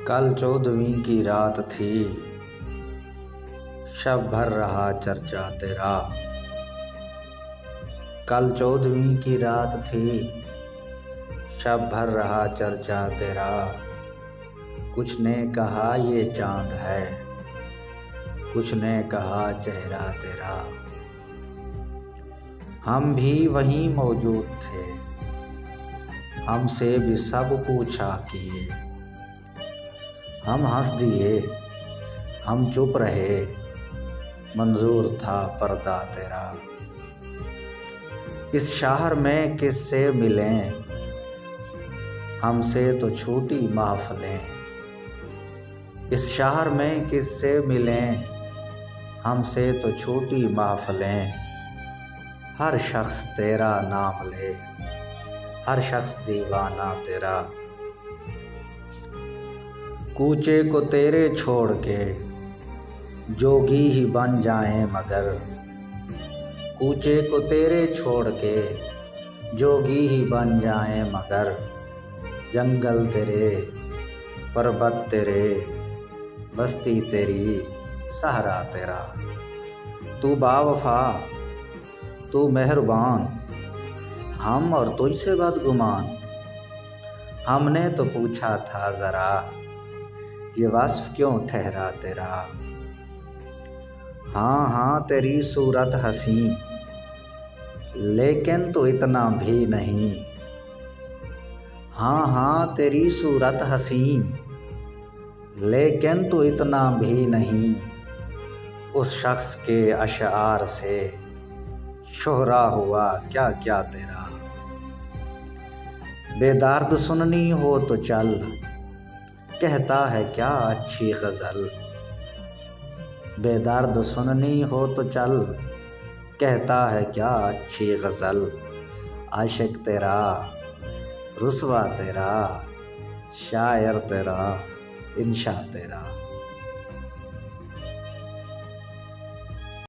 कल 14वीं की रात थी, शब भर रहा चर्चा तेरा। कल 14वीं की रात थी, शब भर रहा चर्चा तेरा। कुछ ने कहा ये चांद है, कुछ ने कहा चेहरा तेरा। हम भी वहीं मौजूद थे, हमसे भी सब पूछा किए। हम हंस दिए, हम चुप रहे, मंजूर था पर्दा तेरा। इस शहर में किससे मिलें, हमसे तो छूटी महफिलें। इस शहर में किससे मिलें, हमसे तो छूटी महफिलें। हर शख्स तेरा नाम ले, हर शख्स दीवाना तेरा। कूचे को तेरे छोड़ के जोगी ही बन जाएं मगर। कूचे को तेरे छोड़ के जोगी ही बन जाएं मगर। जंगल तेरे, पर्वत तेरे, बस्ती तेरी, सहरा तेरा। तू बावफा, तू मेहरबान, हम और तुझसे बदगुमान। हमने तो पूछा था ज़रा, ये वस्फ़ क्यों ठहरा तेरा। हाँ हाँ तेरी सूरत हसीं, लेकिन तो इतना भी नहीं। हाँ हाँ तेरी सूरत हसीं, लेकिन तो इतना भी नहीं। उस शख्स के अशआर से शोहरा हुआ क्या क्या तेरा। बेदर्द सुननी हो तो चल, कहता है क्या अच्छी गज़ल। बेदर्द सुननी हो तो चल, कहता है क्या अच्छी गज़ल। आशिक तेरा, रुसवा तेरा, शायर तेरा, इंशा तेरा।